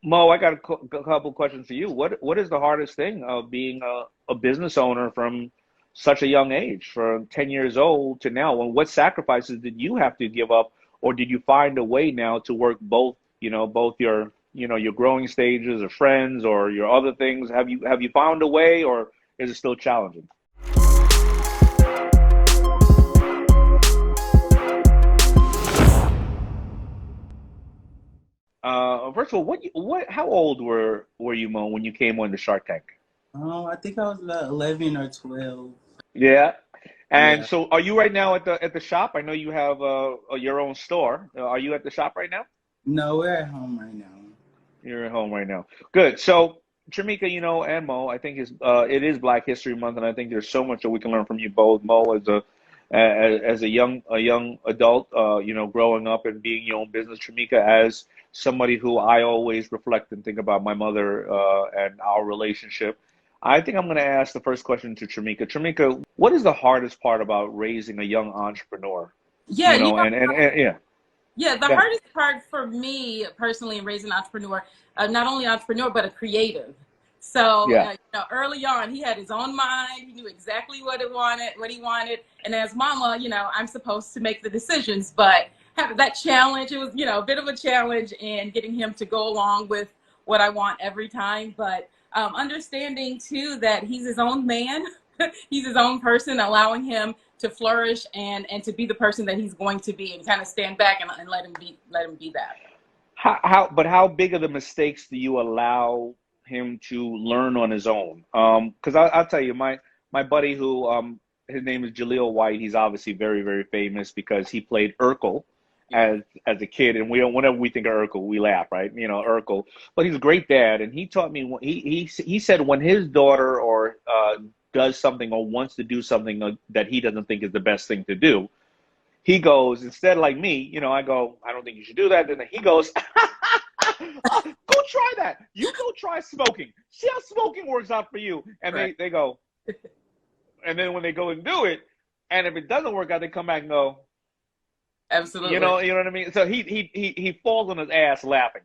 Mo, I got a couple questions for you. What is the hardest thing of being a business owner from such a young age, from 10 years old to now? And what sacrifices did you have to give up, or did you find a way now to work both, both your, your growing stages of friends or your other things? Have you found a way, or is it still challenging? First of all, how old were you, Mo, when you came on the Shark Tank? I think I was about 11 or 12. Yeah. And Yeah. so, are you right now at the shop? I know you have your own store. Are you at the shop right now? No, we're at home right now. You're at home right now. Good. So, Tramica, and Mo, I think it is Black History Month, and I think there's so much that we can learn from you both. Mo, as a young adult, growing up and being your own business. Tramica, as somebody who I always reflect and think about my mother and our relationship. I think I'm going to ask the first question to Tramica. Tramica, what is the hardest part about raising a young entrepreneur? Yeah, And yeah, yeah, the go ahead. hardest part for me personally in raising an entrepreneur, not only an entrepreneur, but a creative. So, Yeah. early on, he had his own mind. He knew exactly what he wanted. And as mama, I'm supposed to make the decisions, but having that challenge, it was, a bit of a challenge in getting him to go along with what I want every time. But understanding too that he's his own man, he's his own person, allowing him to flourish and to be the person that he's going to be, and kind of stand back and let him be that. How big of the mistakes do you allow him to learn on his own? Because I'll tell you, my buddy who his name is Jaleel White. He's obviously very, very famous because he played Urkel Yeah. as a kid, and whenever we think of Urkel, we laugh, right? Urkel. But he's a great dad, and he taught me. He said when his daughter or does something or wants to do something that he doesn't think is the best thing to do, he goes, instead, like me, I go, I don't think you should do that. Then he goes, go try that. You go try smoking. See how smoking works out for you. And Right. they go, and then when they go and do it, and if it doesn't work out, they come back and go, Absolutely. you know what I mean? So he falls on his ass laughing.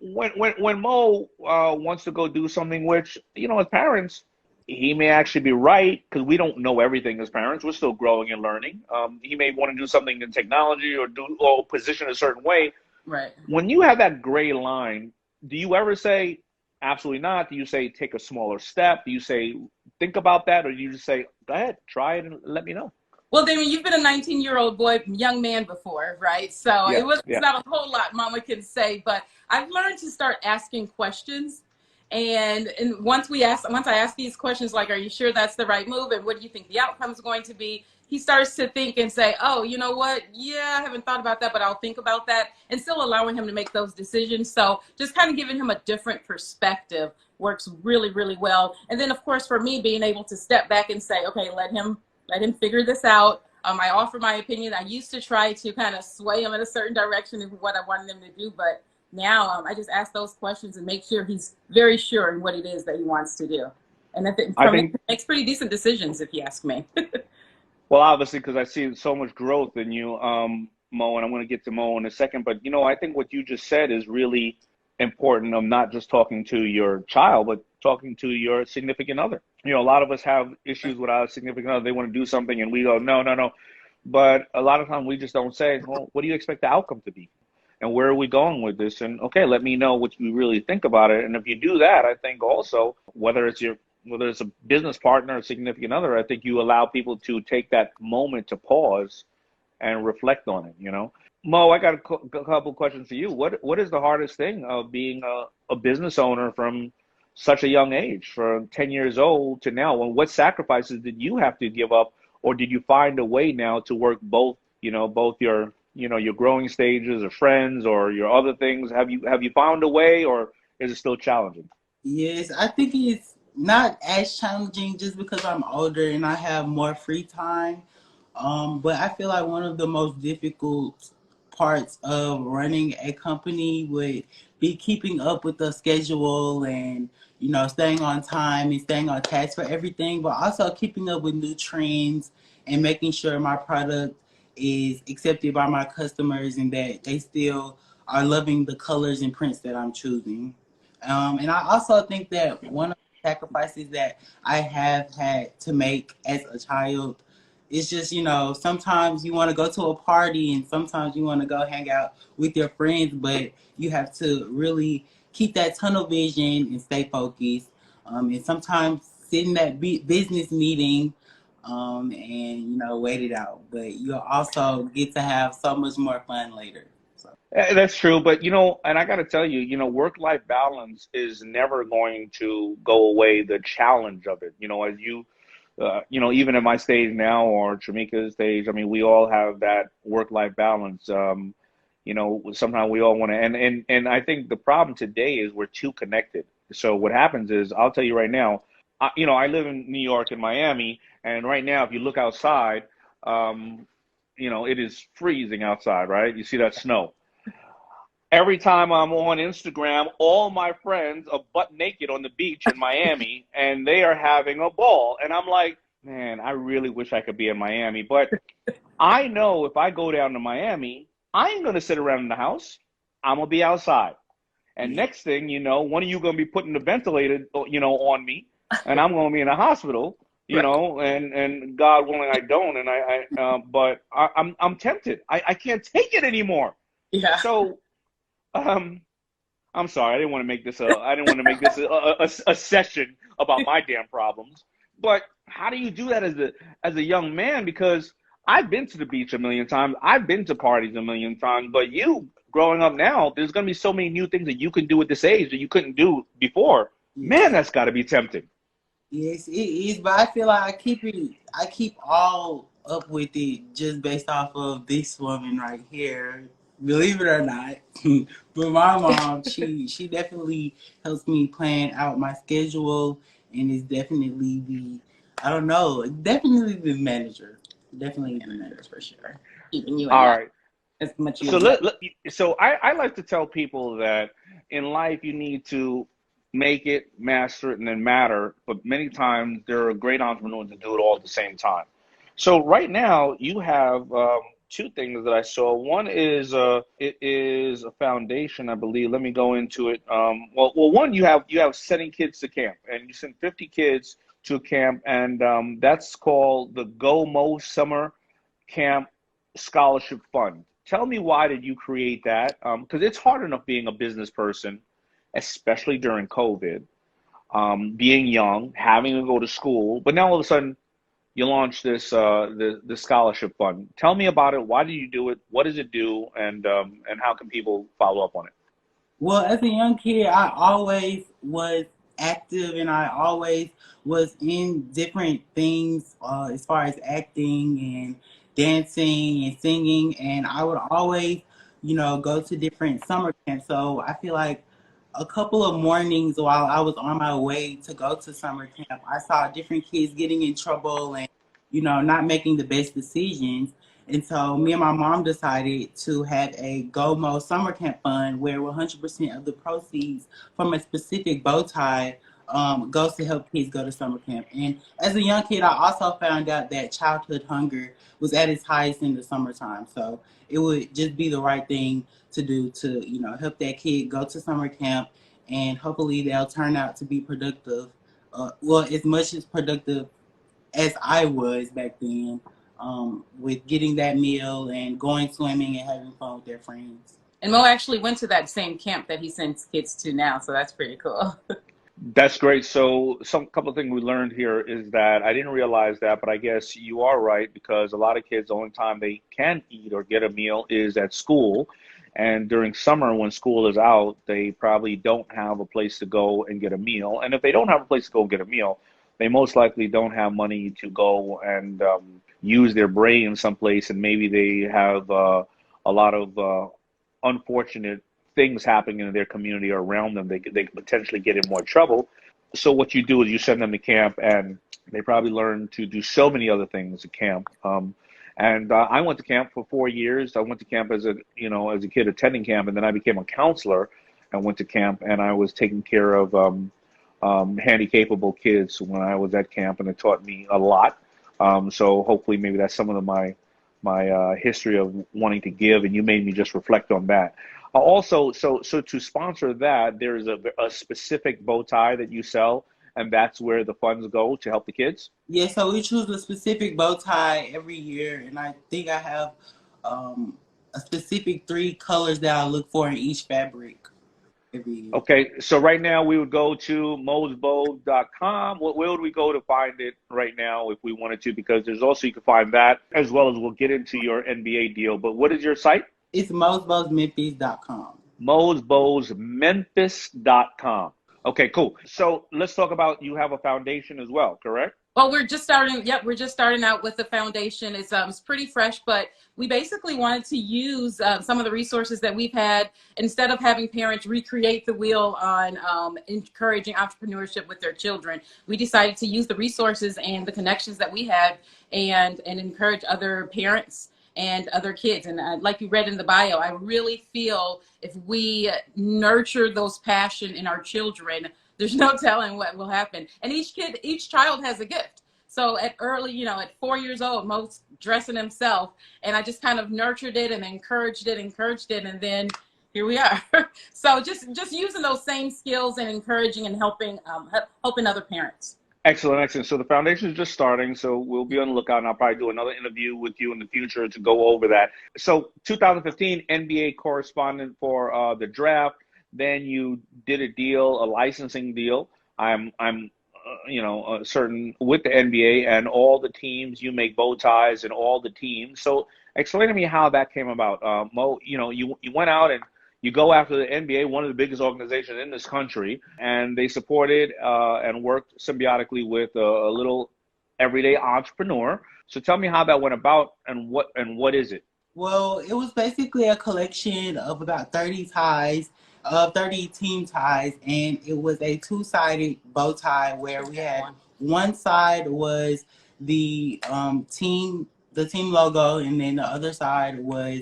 When Mo wants to go do something, which, as parents, he may actually be right because we don't know everything as parents. We're still growing and learning. He may want to do something in technology or position a certain way. Right. When you have that gray line, do you ever say, absolutely not? Do you say, take a smaller step? Do you say, think about that? Or do you just say, go ahead, try it and let me know? Well, Damon, you've been a 19-year-old young man before, right? So Yeah, it's yeah. not a whole lot mama can say, but I've learned to start asking questions. And once I ask these questions, like, are you sure that's the right move? And what do you think the outcome is going to be? He starts to think and say, oh, you know what? Yeah, I haven't thought about that, but I'll think about that, and still allowing him to make those decisions. So just kind of giving him a different perspective works really, really well. And then, of course, for me, being able to step back and say, okay, let him figure this out. I offer my opinion. I used to try to kind of sway him in a certain direction of what I wanted him to do, but now I just ask those questions and make sure he's very sure in what it is that he wants to do. And I think I from it, think, he makes pretty decent decisions, if you ask me. well, obviously, because I see so much growth in you, Mo, and I'm going to get to Mo in a second. But, I think what you just said is really important of not just talking to your child, but talking to your significant other. A lot of us have issues with our significant other. They want to do something and we go, no, no, no. But a lot of times we just don't say, well, what do you expect the outcome to be? And where are we going with this? And okay, let me know what you really think about it. And if you do that, I think also whether it's a business partner or significant other, I think you allow people to take that moment to pause and reflect on it. Mo, I got a couple questions for you. What is the hardest thing of being a business owner from such a young age, from 10 years old to now? And what sacrifices did you have to give up, or did you find a way now to work both, both your, your growing stages of friends or your other things? Have you found a way, or is it still challenging? Yes, I think it's not as challenging just because I'm older and I have more free time. But I feel like one of the most difficult parts of running a company would be keeping up with the schedule and, staying on time and staying on task for everything, but also keeping up with new trends and making sure my product is accepted by my customers and that they still are loving the colors and prints that I'm choosing. And I also think that one of the sacrifices that I have had to make as a child is just, sometimes you want to go to a party and sometimes you want to go hang out with your friends, but you have to really keep that tunnel vision and stay focused. And sometimes sit in that business meeting and, wait it out. But you'll also get to have so much more fun later. So. That's true, but and I got to tell you, work-life balance is never going to go away. The challenge of it, as even at my stage now or Tramica's stage, I mean, we all have that work-life balance. Sometimes we all want to, and I think the problem today is we're too connected. So what happens is, I'll tell you right now, I live in New York and Miami, and right now, if you look outside, it is freezing outside, right? You see that snow. Every time I'm on Instagram, all my friends are butt naked on the beach in Miami, and they are having a ball. And I'm like, man, I really wish I could be in Miami. But I know if I go down to Miami, I ain't going to sit around in the house. I'm going to be outside. And next thing you know, one of you going to be putting the ventilator, on me, and I'm going to be in a hospital, and God willing, I don't. And but I'm tempted. I can't take it anymore. Yeah. So. I'm sorry. I didn't want to make this a session about my damn problems. But how do you do that as a young man? Because I've been to the beach a million times. I've been to parties a million times. But you, growing up now, there's going to be so many new things that you can do at this age that you couldn't do before. Yes. Man, that's got to be tempting. Yes, it is. But I feel like I keep all up with it just based off of this woman right here. Believe it or not. But my mom, she definitely helps me plan out my schedule and is definitely definitely the manager. Definitely the manager for sure. Keeping you in All line right. as much as So I like to tell people that in life you need to make it, master it, and then matter. But many times there are great entrepreneurs that do it all at the same time. So right now you have two things that I saw. One is it is a foundation, I believe. Let me go into it. One, you have sending kids to camp, and you send 50 kids to a camp, and that's called the Go Mo Summer Camp Scholarship Fund. Tell me, why did you create that? Because it's hard enough being a business person, especially during COVID, being young, having to go to school, but now all of a sudden you launched this the scholarship fund. Tell me about it. Why did you do it? What does it do? And how can people follow up on it? Well, as a young kid, I always was active and I always was in different things as far as acting and dancing and singing. And I would always, go to different summer camps. So I feel like a couple of mornings while I was on my way to go to summer camp, I saw different kids getting in trouble and, not making the best decisions. And so me and my mom decided to have a GoMo summer camp fund where 100% of the proceeds from a specific bow tie goes to help kids go to summer camp. And as a young kid, I also found out that childhood hunger was at its highest in the summertime. So it would just be the right thing to do to, help that kid go to summer camp, and hopefully they'll turn out to be productive. As much as productive as I was back then, with getting that meal and going swimming and having fun with their friends. And Mo actually went to that same camp that he sends kids to now, so that's pretty cool. That's great. So some couple of things we learned here is that I didn't realize that, but I guess you are right, because a lot of kids, the only time they can eat or get a meal is at school. And during summer, when school is out, they probably don't have a place to go and get a meal. And if they don't have a place to go and get a meal, they most likely don't have money to go and use their brain someplace. And maybe they have a lot of unfortunate things happening in their community or around them. They could potentially get in more trouble. So what you do is you send them to camp, and they probably learn to do so many other things at camp. I went to camp for 4 years. I went to camp as a kid attending camp, and then I became a counselor and went to camp, and I was taking care of handy-capable kids when I was at camp, and it taught me a lot. So hopefully maybe that's some of my history of wanting to give, and you made me just reflect on that. Also, so to sponsor that, there is a specific bow tie that you sell, and that's where the funds go to help the kids. Yeah, so we choose a specific bow tie every year, and I think I have a specific 3 colors that I look for in each fabric every year. Okay, so right now we would go to mosbow.com. Where would we go to find it right now if we wanted to? Because there's also, you can find that as well as we'll get into your NBA deal. But what is your site? It's mosbowsmemphis.com. mosbowsmemphis.com. Okay, cool. So let's talk about, you have a foundation as well, correct? Well, we're just starting. Yep, we're just starting out with the foundation. It's pretty fresh, but we basically wanted to use some of the resources that we've had instead of having parents recreate the wheel on encouraging entrepreneurship with their children. We decided to use the resources and the connections that we had and encourage other parents and other kids. And like you read in the bio, I really feel if we nurture those passion in our children, there's no telling what will happen. And each child has a gift. So at early, at 4 years old, Mo's dressing himself, and I just kind of nurtured it and encouraged it, and then here we are. So just using those same skills and encouraging and helping other parents. Excellent, excellent. So the foundation is just starting, so we'll be on the lookout, and I'll probably do another interview with you in the future to go over that. So 2015, NBA correspondent for the draft. Then you did a deal, a licensing deal. I'm certain with the NBA and all the teams. You make bow ties and all the teams. So explain to me how that came about. Mo, you went out and you go after the NBA, one of the biggest organizations in this country, and they supported and worked symbiotically with a little everyday entrepreneur. So tell me how that went about, and what is it? Well, it was basically a collection of about 30 ties, 30 team ties, and it was a 2-sided bow tie where we had one side was the team logo, and then the other side was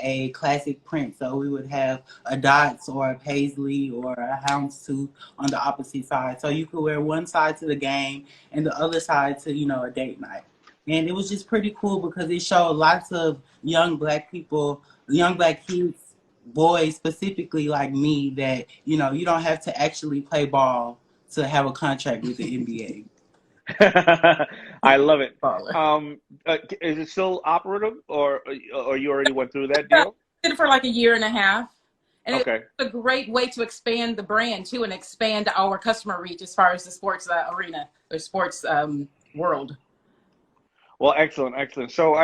a classic print. So we would have a dots or a paisley or a houndstooth on the opposite side. So you could wear one side to the game and the other side to, a date night. And it was just pretty cool because it showed lots of young black people, young black kids, boys specifically like me, that, you don't have to actually play ball to have a contract with the NBA. I love it. Is it still operative, or you already went through that deal? I did it for like a year and a half. And okay. It's a great way to expand the brand too and expand our customer reach as far as the sports arena or sports world. Well, excellent, excellent. So,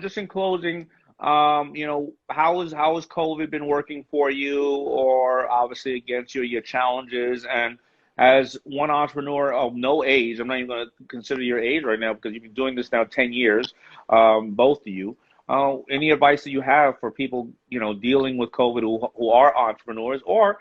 just in closing, how has COVID been working for you, or obviously against your challenges? And as one entrepreneur of no age, I'm not even going to consider your age right now because you've been doing this now 10 years, both of you. Any advice that you have for people, dealing with COVID who are entrepreneurs, or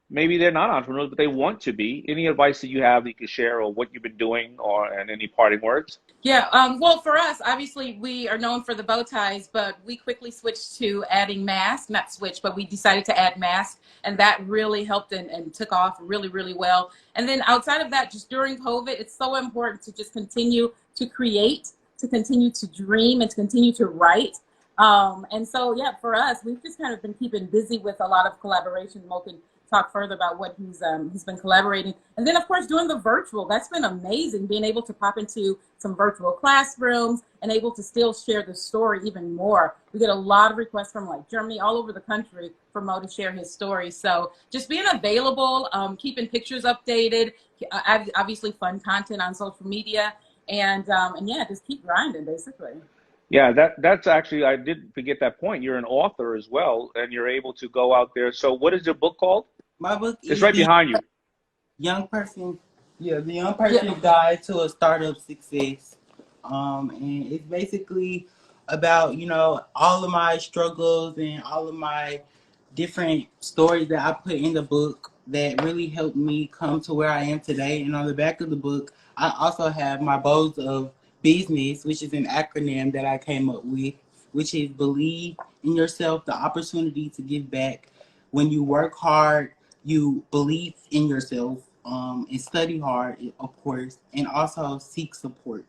maybe they're not entrepreneurs, but they want to be? Any advice that you have that you could share, or what you've been doing, and any parting words? Yeah, well, for us, obviously, we are known for the bow ties, but we quickly switched to adding masks. Not switched, but we decided to add masks, and that really helped and took off really, really well. And then outside of that, just during COVID, it's so important to just continue to create, to continue to dream, and to continue to write. And so, yeah, for us, we've just kind of been keeping busy with a lot of collaboration. Mo can talk further about what he's been collaborating. And then, of course, doing the virtual. That's been amazing, being able to pop into some virtual classrooms and able to still share the story even more. We get a lot of requests from like Germany, all over the country, for Mo to share his story. So just being available, keeping pictures updated, obviously fun content on social media, and yeah, just keep grinding, basically. Yeah, that's actually, I did forget that point. You're an author as well, and you're able to go out there. So what is your book called? My book is right behind you. The Young Person's Guide to a Startup Success. And it's basically about, all of my struggles and all of my different stories that I put in the book that really helped me come to where I am today. And on the back of the book, I also have my Bows of Business, which is an acronym that I came up with, which is believe in yourself, the opportunity to give back. When you work hard, you believe in yourself, and study hard, of course, and also seek support.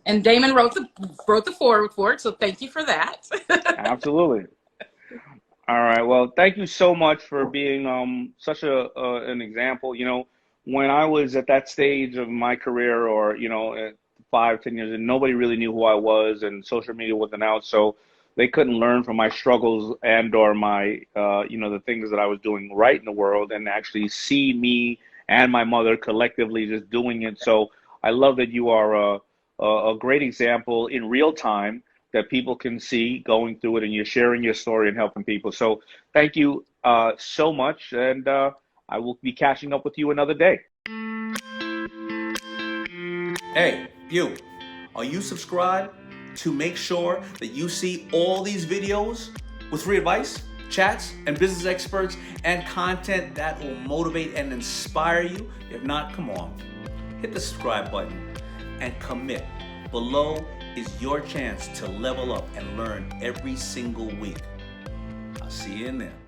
And Daymond wrote the foreword for it, so thank you for that. Absolutely. All right. Well, thank you so much for being such a an example. You know, when I was at that stage of my career, or at 5, 10 years, and nobody really knew who I was, and social media wasn't out, so they couldn't learn from my struggles and or my the things that I was doing right in the world, and actually see me and my mother collectively just doing it. So I love that you are a great example in real time that people can see going through it, and you're sharing your story and helping people. So thank you so much, and I will be catching up with you another day. Hey, you, are you subscribed to make sure that you see all these videos with free advice, chats, and business experts, and content that will motivate and inspire you? If not, come on, hit the subscribe button and commit. Below is your chance to level up and learn every single week. I'll see you in there.